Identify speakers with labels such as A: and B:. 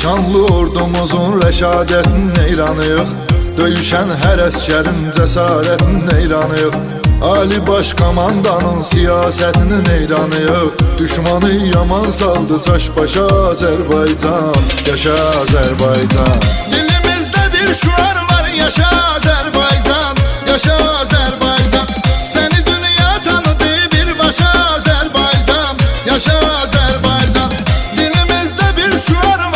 A: şanlı ordumuzun rəşadətin eyranıyıq. Döyüşən hər əskərin cəsarətin eyranıyıq. Ali baş komandanın siyasətinin eyranıyıq. Düşmanı yaman saldı çaş başa Azərbaycan. Yaşa Azərbaycan. Dilimizdə bir şuar var, yaşa Azərbaycan. Yaşa Azərbaycan. Səni dünya tanıdı birbaşa Azərbaycan. Yaşa Azərbaycan. Dilimizdə bir şuar var.